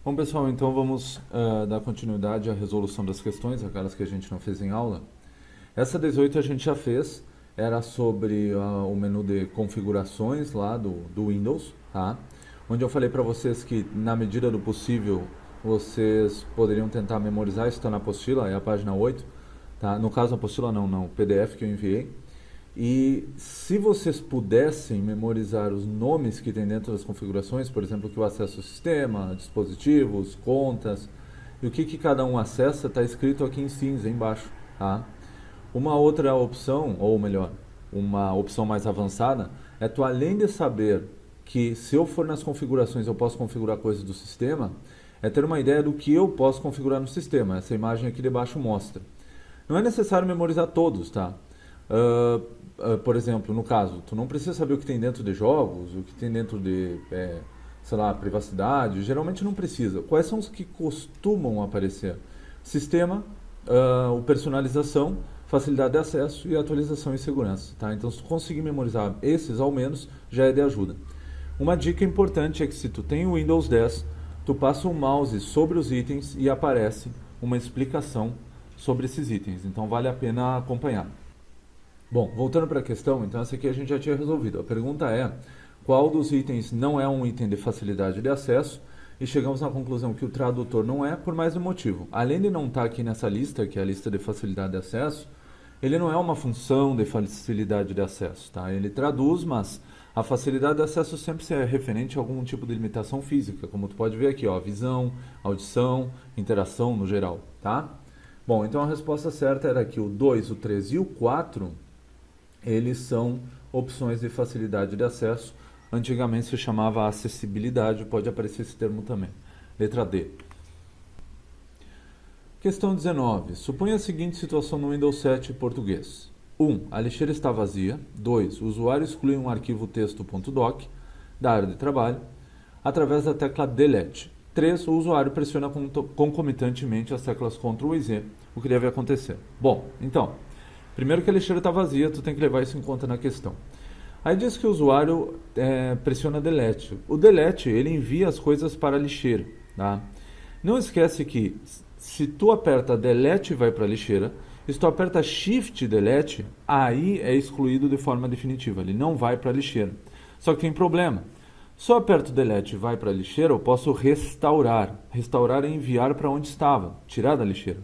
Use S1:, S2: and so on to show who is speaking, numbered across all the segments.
S1: Bom, pessoal, então vamos dar continuidade à resolução das questões, aquelas que a gente não fez em aula. Essa 18 a gente já fez, era sobre o menu de configurações lá do Windows, tá? Onde eu falei para vocês que, na medida do possível, vocês poderiam tentar memorizar, isso está na apostila, é a página 8, tá? No caso, a apostila não, o PDF que eu enviei. E se vocês pudessem memorizar os nomes que tem dentro das configurações, por exemplo, que o acesso ao sistema, dispositivos, contas, e o que cada um acessa, está escrito aqui em cinza, embaixo. Tá? Uma outra opção, ou melhor, uma opção mais avançada, é tu, além de saber que se eu for nas configurações eu posso configurar coisas do sistema, é ter uma ideia do que eu posso configurar no sistema. Essa imagem aqui de baixo mostra. Não é necessário memorizar todos, tá? Por exemplo, no caso, tu não precisa saber o que tem dentro de jogos, o que tem dentro de, sei lá, privacidade, geralmente não precisa. Quais são os que costumam aparecer? Sistema, o personalização, facilidade de acesso e atualização e segurança, tá? Então, se tu conseguir memorizar esses, ao menos, já é de ajuda. Uma dica importante é que se tu tem o Windows 10, tu passa o mouse sobre os itens e aparece uma explicação sobre esses itens. Então, vale a pena acompanhar. Bom, voltando para a questão, então essa aqui a gente já tinha resolvido. A pergunta é, qual dos itens não é um item de facilidade de acesso? E chegamos na conclusão que o tradutor não é, por mais um motivo. Além de não estar aqui nessa lista, que é a lista de facilidade de acesso, ele não é uma função de facilidade de acesso, tá? Ele traduz, mas a facilidade de acesso sempre é referente a algum tipo de limitação física, como tu pode ver aqui, ó, visão, audição, interação no geral, tá? Bom, então a resposta certa era que o 2, o 3 e o 4... eles são opções de facilidade de acesso. Antigamente se chamava acessibilidade, pode aparecer esse termo também. Letra D. Questão 19. Suponha a seguinte situação no Windows 7 português. 1. A lixeira está vazia. 2. O usuário exclui um arquivo texto.doc da área de trabalho através da tecla Delete. 3. O usuário pressiona concomitantemente as teclas Ctrl e Z. O que deve acontecer? Bom, então... primeiro que a lixeira está vazia, tu tem que levar isso em conta na questão. Aí diz que o usuário pressiona Delete. O Delete, ele envia as coisas para a lixeira. Tá? Não esquece que se tu aperta Delete e vai para a lixeira, se tu aperta Shift Delete, aí é excluído de forma definitiva. Ele não vai para a lixeira. Só que tem problema. Se eu aperto Delete e vai para a lixeira, eu posso restaurar. Restaurar é enviar para onde estava, tirar da lixeira.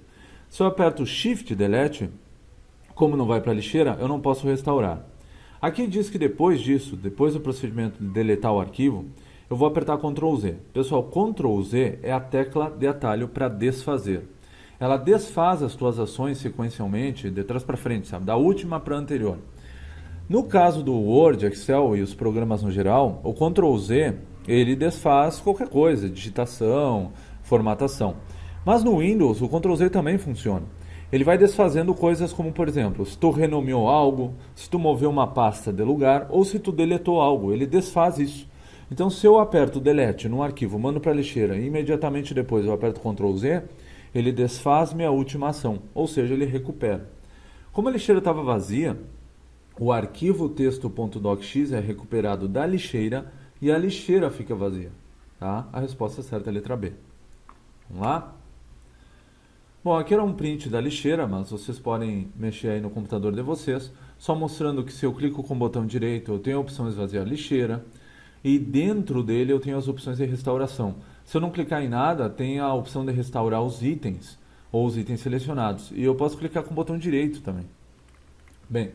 S1: Se eu aperto Shift Delete... como não vai para a lixeira, eu não posso restaurar. Aqui diz que depois disso, depois do procedimento de deletar o arquivo, eu vou apertar Ctrl Z. Pessoal, Ctrl Z é a tecla de atalho para desfazer. Ela desfaz as tuas ações sequencialmente, de trás para frente, sabe? Da última para a anterior. No caso do Word, Excel e os programas no geral, o Ctrl Z, ele desfaz qualquer coisa, digitação, formatação. Mas no Windows, o Ctrl Z também funciona. Ele vai desfazendo coisas como, por exemplo, se tu renomeou algo, se tu moveu uma pasta de lugar ou se tu deletou algo, ele desfaz isso. Então, se eu aperto Delete no arquivo, mando para a lixeira e imediatamente depois eu aperto Ctrl Z, ele desfaz minha última ação, ou seja, ele recupera. Como a lixeira estava vazia, o arquivo texto.docx é recuperado da lixeira e a lixeira fica vazia. Tá? A resposta certa é a letra B. Vamos lá? Bom, aqui era um print da lixeira, mas vocês podem mexer aí no computador de vocês, só mostrando que se eu clico com o botão direito, eu tenho a opção de esvaziar a lixeira, e dentro dele eu tenho as opções de restauração. Se eu não clicar em nada, tem a opção de restaurar os itens, ou os itens selecionados, e eu posso clicar com o botão direito também. Bem,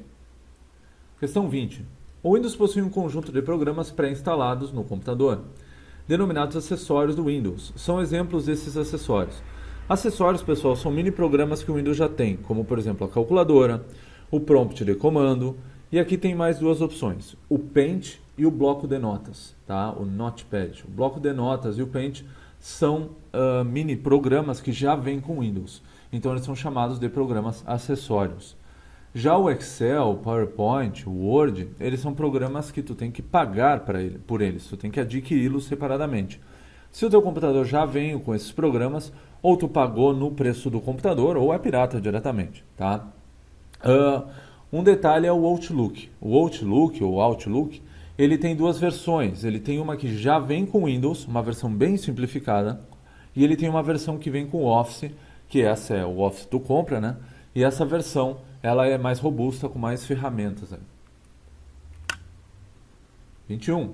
S1: questão 20. O Windows possui um conjunto de programas pré-instalados no computador, denominados acessórios do Windows. São exemplos desses acessórios. Acessórios, pessoal, são mini programas que o Windows já tem, como por exemplo a calculadora, o prompt de comando, e aqui tem mais duas opções, o Paint e o bloco de notas, tá? O Notepad. O bloco de notas e o Paint são mini programas que já vêm com o Windows, então eles são chamados de programas acessórios. Já o Excel, o PowerPoint, o Word, eles são programas que tu tem que pagar por eles, tu tem que adquiri-los separadamente. Se o teu computador já vem com esses programas, ou tu pagou no preço do computador, ou é pirata diretamente, tá? Um detalhe é o Outlook. O Outlook, ou Outlook, ele tem duas versões. Ele tem uma que já vem com Windows, uma versão bem simplificada, E ele tem uma versão que vem com o Office, que essa é o Office tu compra, né? E essa versão, ela é mais robusta, com mais ferramentas. 21.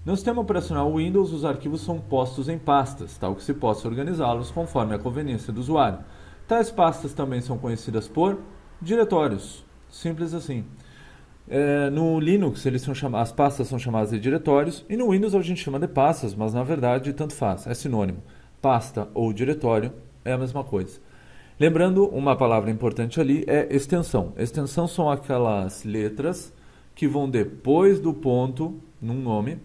S1: No sistema operacional Windows, os arquivos são postos em pastas, tal que se possa organizá-los conforme a conveniência do usuário. Tais pastas também são conhecidas por diretórios. Simples assim. No Linux, as pastas são chamadas de diretórios, e no Windows a gente chama de pastas, mas na verdade tanto faz, é sinônimo. Pasta ou diretório é a mesma coisa. Lembrando, uma palavra importante ali é extensão. Extensão são aquelas letras que vão depois do ponto num nome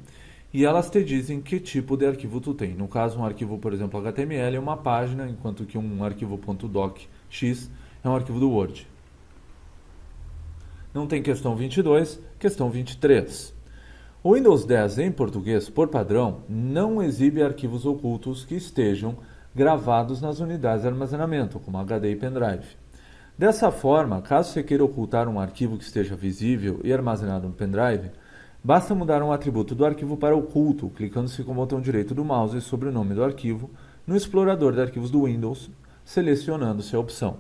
S1: e elas te dizem que tipo de arquivo tu tem. No caso, um arquivo, por exemplo, HTML é uma página, enquanto que um arquivo .docx é um arquivo do Word. Não tem questão 22, questão 23. O Windows 10 em português, por padrão, não exibe arquivos ocultos que estejam gravados nas unidades de armazenamento, como HD e pendrive. Dessa forma, caso você queira ocultar um arquivo que esteja visível e armazenado no pendrive, basta mudar um atributo do arquivo para oculto, clicando-se com o botão direito do mouse sobre o nome do arquivo, no explorador de arquivos do Windows, selecionando-se a opção.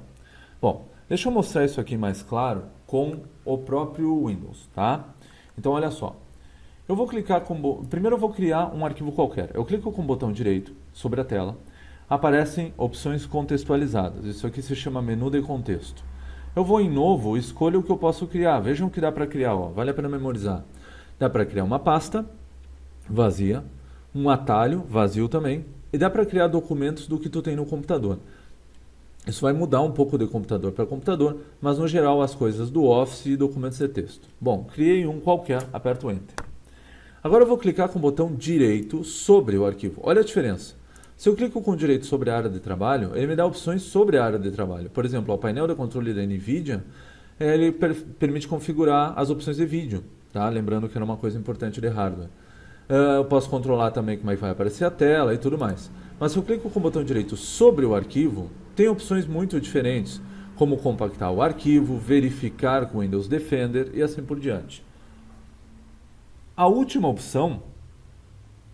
S1: Bom, deixa eu mostrar isso aqui mais claro com o próprio Windows, tá? Então, olha só. Eu vou clicar primeiro eu vou criar um arquivo qualquer. Eu clico com o botão direito sobre a tela, aparecem opções contextualizadas. Isso aqui se chama menu de contexto. Eu vou em novo, escolho o que eu posso criar. Vejam o que dá para criar, ó. Vale a pena memorizar. Dá para criar uma pasta vazia, um atalho vazio também, e dá para criar documentos do que tu tem no computador. Isso vai mudar um pouco de computador para computador, mas no geral as coisas do Office e documentos de texto. Bom, criei um qualquer, aperto Enter. Agora eu vou clicar com o botão direito sobre o arquivo. Olha a diferença. Se eu clico com o direito sobre a área de trabalho, ele me dá opções sobre a área de trabalho. Por exemplo, o painel de controle da NVIDIA, ele permite configurar as opções de vídeo, tá? Lembrando que era uma coisa importante de hardware. Eu posso controlar também como é que vai aparecer a tela e tudo mais. Mas se eu clico com o botão direito sobre o arquivo, tem opções muito diferentes, como compactar o arquivo, verificar com o Windows Defender e assim por diante. A última opção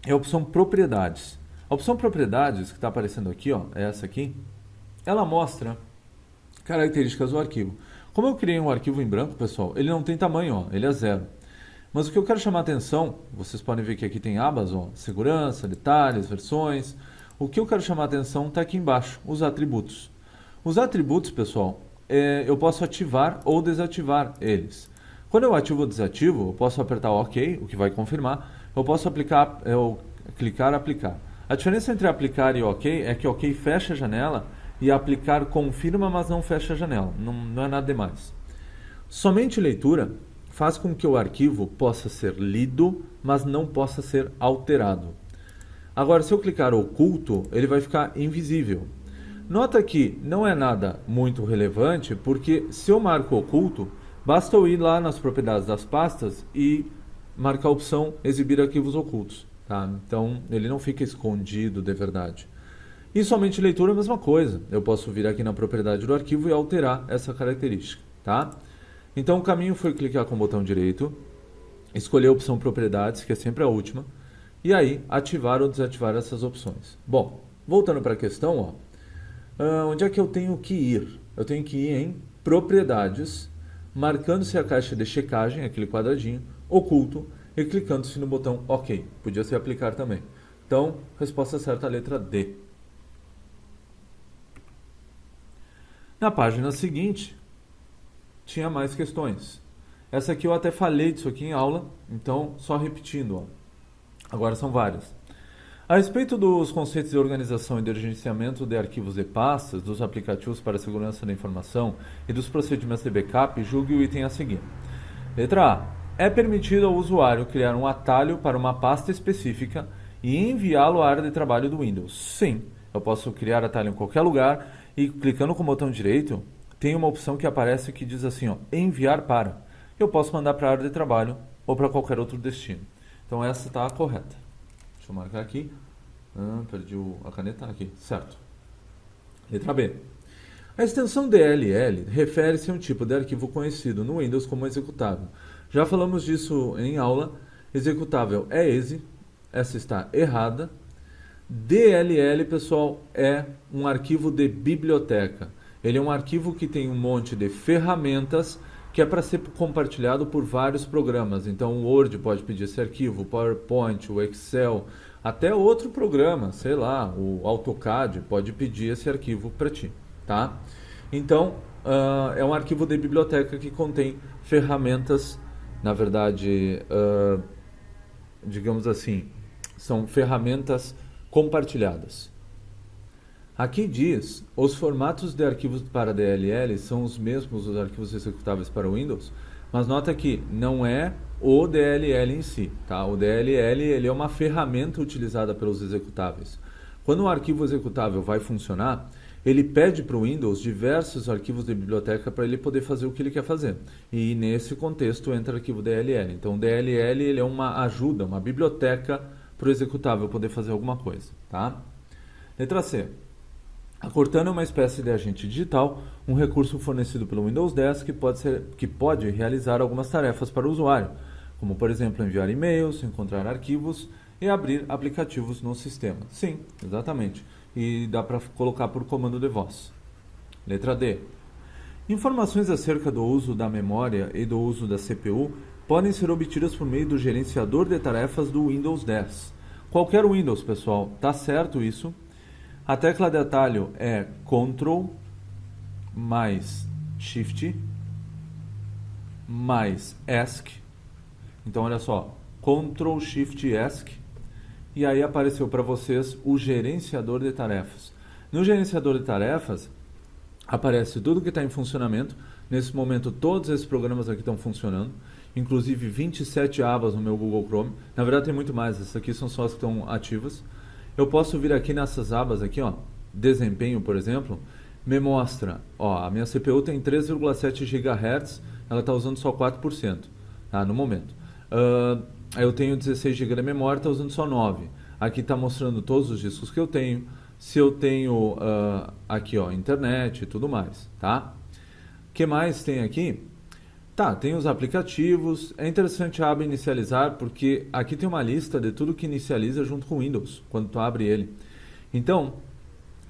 S1: é a opção Propriedades. A opção Propriedades, que está aparecendo aqui, ó, é essa aqui, ela mostra características do arquivo. Como eu criei um arquivo em branco, pessoal, ele não tem tamanho, ó, ele é 0. Mas o que eu quero chamar a atenção, vocês podem ver que aqui tem abas, ó, segurança, detalhes, versões. O que eu quero chamar a atenção está aqui embaixo, os atributos. Os atributos, pessoal, eu posso ativar ou desativar eles. Quando eu ativo ou desativo, eu posso apertar OK, o que vai confirmar. Eu posso clicar aplicar. A diferença entre aplicar e OK é que OK fecha a janela e aplicar confirma, mas não fecha a janela. Não é nada demais. Somente leitura faz com que o arquivo possa ser lido, mas não possa ser alterado. Agora, se eu clicar oculto, ele vai ficar invisível. Nota que não é nada muito relevante, porque se eu marco oculto, basta eu ir lá nas propriedades das pastas e marcar a opção exibir arquivos ocultos. Tá? Então, ele não fica escondido de verdade. E somente leitura é a mesma coisa. Eu posso vir aqui na propriedade do arquivo e alterar essa característica. Tá? Então, o caminho foi clicar com o botão direito, escolher a opção propriedades, que é sempre a última, e aí ativar ou desativar essas opções. Bom, voltando para a questão, ó, onde é que eu tenho que ir? Eu tenho que ir em propriedades, marcando-se a caixa de checagem, aquele quadradinho, oculto, e clicando-se no botão OK. Podia ser aplicar também. Então, resposta certa, a letra D. Na página seguinte, tinha mais questões. Essa aqui eu até falei disso aqui em aula, então só repetindo. Ó. Agora são várias. A respeito dos conceitos de organização e de gerenciamento de arquivos e pastas, dos aplicativos para a segurança da informação e dos procedimentos de backup, julgue o item a seguir. Letra A. É permitido ao usuário criar um atalho para uma pasta específica e enviá-lo à área de trabalho do Windows. Sim, eu posso criar atalho em qualquer lugar e clicando com o botão direito, tem uma opção que aparece que diz assim, ó, enviar para. Eu posso mandar para a área de trabalho ou para qualquer outro destino. Então essa está correta. Deixa eu marcar aqui. Perdi a caneta aqui. Certo. Letra B. A extensão DLL refere-se a um tipo de arquivo conhecido no Windows como executável. Já falamos disso em aula. Executável é EXE. Essa está errada. DLL, pessoal, é um arquivo de biblioteca. Ele é um arquivo que tem um monte de ferramentas que é para ser compartilhado por vários programas. Então o Word pode pedir esse arquivo, o PowerPoint, o Excel, até outro programa, sei lá, o AutoCAD pode pedir esse arquivo para ti, tá? Então é um arquivo de biblioteca que contém ferramentas, na verdade, digamos assim, são ferramentas compartilhadas. Aqui diz, os formatos de arquivos para DLL são os mesmos dos arquivos executáveis para Windows, mas nota que não é o DLL em si, tá? O DLL ele é uma ferramenta utilizada pelos executáveis. Quando um arquivo executável vai funcionar, ele pede para o Windows diversos arquivos de biblioteca para ele poder fazer o que ele quer fazer. E nesse contexto entra o arquivo DLL. Então o DLL ele é uma ajuda, uma biblioteca para o executável poder fazer alguma coisa, tá? Letra C. A Cortana é uma espécie de agente digital, um recurso fornecido pelo Windows 10 que pode realizar algumas tarefas para o usuário, como, por exemplo, enviar e-mails, encontrar arquivos e abrir aplicativos no sistema. Sim, exatamente. E dá para colocar por comando de voz. Letra D. Informações acerca do uso da memória e do uso da CPU podem ser obtidas por meio do gerenciador de tarefas do Windows 10. Qualquer Windows, pessoal, tá certo isso? A tecla de atalho é Ctrl mais Shift mais ESC. Então, olha só, Ctrl Shift ESC. E aí apareceu para vocês o gerenciador de tarefas. No gerenciador de tarefas, aparece tudo que está em funcionamento. Nesse momento, todos esses programas aqui estão funcionando. Inclusive 27 abas no meu Google Chrome. Na verdade, tem muito mais. Essas aqui são só as que estão ativas. Eu posso vir aqui nessas abas aqui, ó, desempenho, por exemplo, me mostra, ó, a minha CPU tem 3,7 GHz, ela está usando só 4%, tá, no momento. Eu tenho 16 GB de memória, está usando só 9. Aqui está mostrando todos os discos que eu tenho, se eu tenho aqui, ó, internet e tudo mais, tá? O que mais tem aqui? Tá, tem os aplicativos. É interessante a aba inicializar porque aqui tem uma lista de tudo que inicializa junto com o Windows, quando tu abre ele. Então,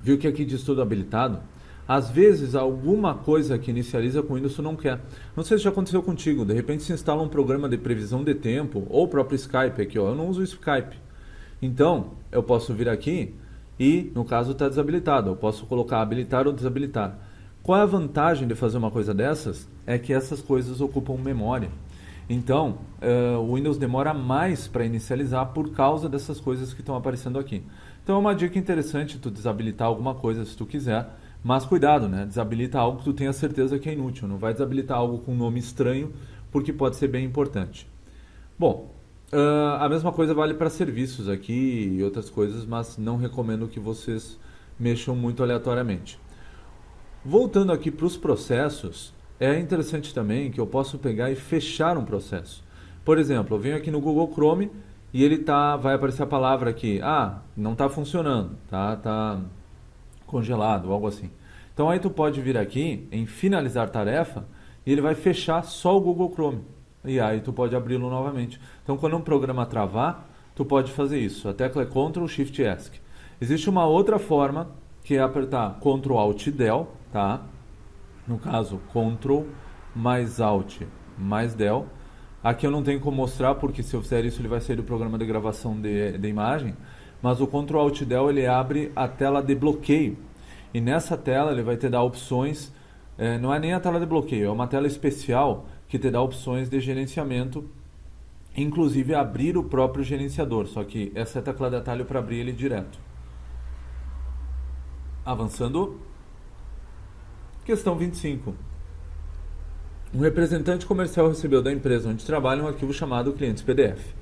S1: viu que aqui diz tudo habilitado? Às vezes, alguma coisa que inicializa com o Windows tu não quer. Não sei se já aconteceu contigo. De repente se instala um programa de previsão de tempo, ou o próprio Skype aqui, ó. Eu não uso o Skype. Então, eu posso vir aqui e, no caso, está desabilitado. Eu posso colocar habilitar ou desabilitar. Qual é a vantagem de fazer uma coisa dessas? É que essas coisas ocupam memória. Então, o Windows demora mais para inicializar por causa dessas coisas que estão aparecendo aqui. Então, é uma dica interessante tu desabilitar alguma coisa se tu quiser, mas cuidado, né? Desabilita algo que tu tenha certeza que é inútil. Não vai desabilitar algo com um nome estranho, porque pode ser bem importante. Bom, a mesma coisa vale para serviços aqui e outras coisas, mas não recomendo que vocês mexam muito aleatoriamente. Voltando aqui para os processos, é interessante também que eu posso pegar e fechar um processo. Por exemplo, eu venho aqui no Google Chrome e ele vai aparecer a palavra aqui, não está funcionando, tá congelado, algo assim. Então aí tu pode vir aqui em finalizar tarefa e ele vai fechar só o Google Chrome. E aí tu pode abri-lo novamente. Então quando um programa travar, tu pode fazer isso. A tecla é Ctrl Shift ESC. Existe uma outra forma que é apertar Ctrl Alt Del, tá? No caso, Ctrl mais Alt mais Del. Aqui eu não tenho como mostrar, porque se eu fizer isso ele vai sair do programa de gravação de imagem. Mas o Ctrl Alt Del ele abre a tela de bloqueio. E nessa tela ele vai te dar opções, não é nem a tela de bloqueio, é uma tela especial que te dá opções de gerenciamento, inclusive abrir o próprio gerenciador. Só que essa é a tecla de atalho para abrir ele direto. Avançando. Questão 25. Um representante comercial recebeu da empresa onde trabalha um arquivo chamado clientes PDF.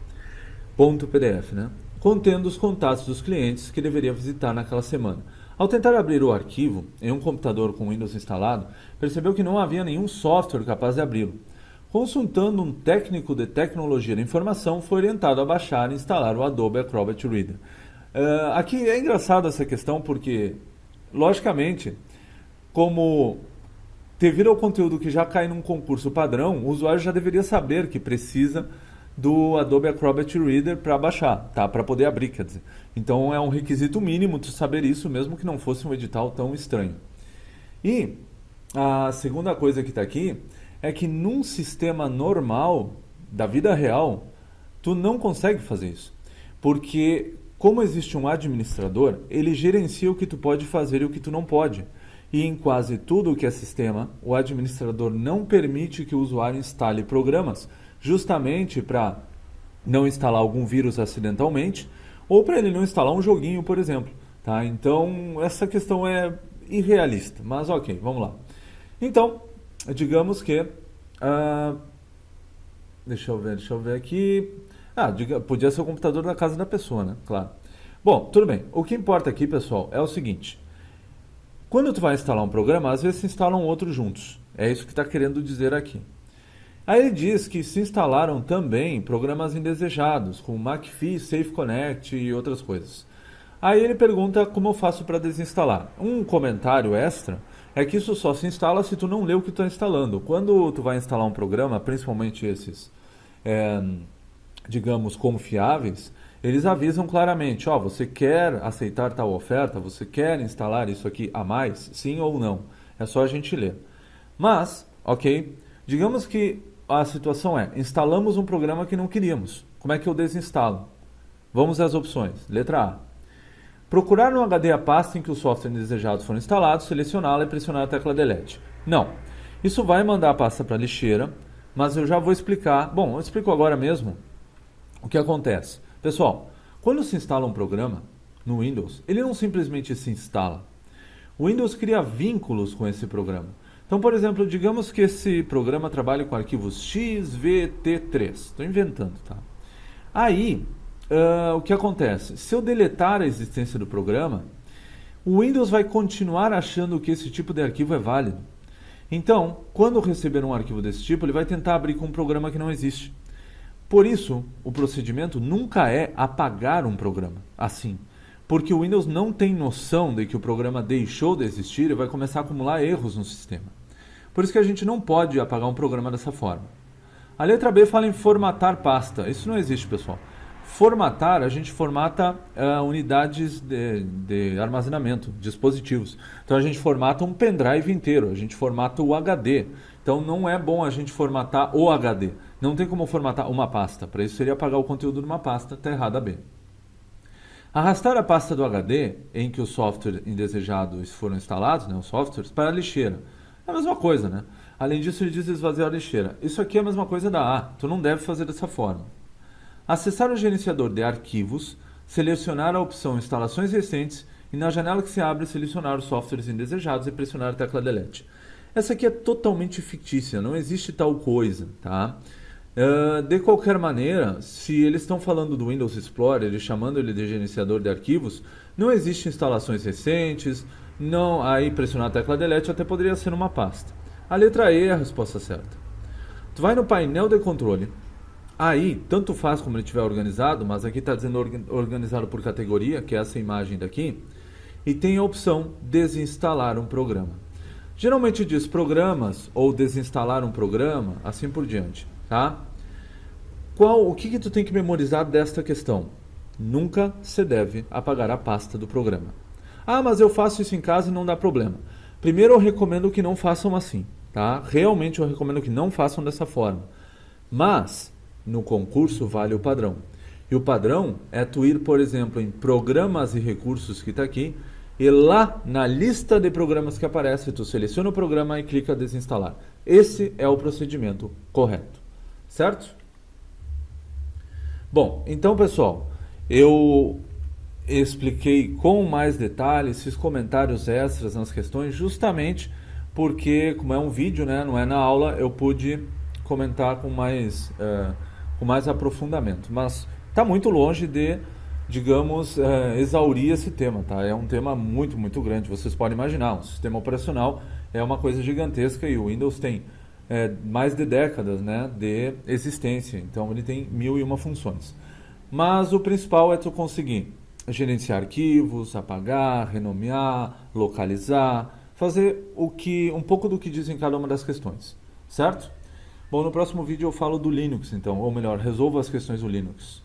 S1: .pdf, né? Contendo os contatos dos clientes que deveria visitar naquela semana. Ao tentar abrir o arquivo em um computador com Windows instalado, percebeu que não havia nenhum software capaz de abri-lo. Consultando um técnico de tecnologia da informação, foi orientado a baixar e instalar o Adobe Acrobat Reader. Aqui é engraçado essa questão porque, logicamente, como devido ao conteúdo que já cai num concurso padrão, o usuário já deveria saber que precisa do Adobe Acrobat Reader para baixar, tá? Para poder abrir, quer dizer. Então é um requisito mínimo tu saber isso, mesmo que não fosse um edital tão estranho. E a segunda coisa que está aqui é que num sistema normal da vida real, tu não consegue fazer isso. Porque como existe um administrador, ele gerencia o que tu pode fazer e o que tu não pode. E em quase tudo o que é sistema, o administrador não permite que o usuário instale programas, justamente para não instalar algum vírus acidentalmente, ou para ele não instalar um joguinho, por exemplo. Tá? Então, essa questão é irrealista, mas ok, vamos lá. Então, digamos que... deixa eu ver aqui... podia ser o computador da casa da pessoa, né? Claro. Bom, tudo bem. O que importa aqui, pessoal, é o seguinte. Quando tu vai instalar um programa, às vezes se instalam outros juntos. É isso que está querendo dizer aqui. Aí ele diz que se instalaram também programas indesejados, como McAfee, Safe Connect e outras coisas. Aí ele pergunta como eu faço para desinstalar. Um comentário extra é que isso só se instala se tu não lê o que tu está instalando. Quando tu vai instalar um programa, principalmente esses, digamos, confiáveis, eles avisam claramente, você quer aceitar tal oferta, você quer instalar isso aqui a mais, sim ou não. É só a gente ler. Mas, ok, digamos que a situação é, instalamos um programa que não queríamos. Como é que eu desinstalo? Vamos às opções. Letra A. Procurar no HD a pasta em que os softwares indesejados foram instalados, selecioná-la e pressionar a tecla Delete. Não. Isso vai mandar a pasta para a lixeira, mas eu já vou explicar. Bom, eu explico agora mesmo o que acontece. Pessoal, quando se instala um programa no Windows, ele não simplesmente se instala. O Windows cria vínculos com esse programa. Então, por exemplo, digamos que esse programa trabalhe com arquivos XVT3. Estou inventando, tá? Aí, o que acontece? Se eu deletar a existência do programa, o Windows vai continuar achando que esse tipo de arquivo é válido. Então, quando receber um arquivo desse tipo, ele vai tentar abrir com um programa que não existe. Por isso, o procedimento nunca é apagar um programa, assim. Porque o Windows não tem noção de que o programa deixou de existir e vai começar a acumular erros no sistema. Por isso que a gente não pode apagar um programa dessa forma. A letra B fala em formatar pasta. Isso não existe, pessoal. Formatar, a gente formata unidades de armazenamento, dispositivos. Então a gente formata um pendrive inteiro, a gente formata o HD. Então não é bom a gente formatar o HD. Não tem como formatar uma pasta. Para isso seria apagar o conteúdo de uma pasta, está errada a B. Arrastar a pasta do HD em que os softwares indesejados foram instalados, né, os softwares, para a lixeira. É a mesma coisa, né? Além disso, ele diz esvaziar a lixeira. Isso aqui é a mesma coisa da A. Tu não deve fazer dessa forma. Acessar o gerenciador de arquivos, selecionar a opção Instalações Recentes e na janela que se abre, selecionar os softwares indesejados e pressionar a tecla Delete. Essa aqui é totalmente fictícia, não existe tal coisa, tá? De qualquer maneira, se eles estão falando do Windows Explorer e chamando ele de gerenciador de arquivos, não existe instalações recentes, não, aí pressionar a tecla Delete até poderia ser uma pasta. A letra E é a resposta certa. Tu vai no painel de controle, aí tanto faz como ele estiver organizado, mas aqui está dizendo organizado por categoria, que é essa imagem daqui, e tem a opção desinstalar um programa. Geralmente diz programas ou desinstalar um programa, assim por diante, tá? O que tu tem que memorizar desta questão? Nunca se deve apagar a pasta do programa. Mas eu faço isso em casa e não dá problema. Primeiro eu recomendo que não façam assim, tá? Realmente eu recomendo que não façam dessa forma. Mas, no concurso vale o padrão. E o padrão é tu ir, por exemplo, em programas e recursos que está aqui, e lá na lista de programas que aparece, tu seleciona o programa e clica desinstalar. Esse é o procedimento correto, certo? Bom, então pessoal, eu expliquei com mais detalhes, fiz comentários extras nas questões, justamente porque, como é um vídeo, né, não é na aula, eu pude comentar com mais aprofundamento. Mas está muito longe de, digamos, exaurir esse tema, tá? É um tema muito, muito grande. Vocês podem imaginar, um sistema operacional é uma coisa gigantesca e o Windows tem mais de décadas, né, de existência. Então ele tem 1001 funções. Mas o principal é tu conseguir gerenciar arquivos, apagar, renomear, localizar, fazer um pouco do que diz em cada uma das questões, certo? Bom, no próximo vídeo eu falo do Linux, então, ou melhor, resolvo as questões do Linux.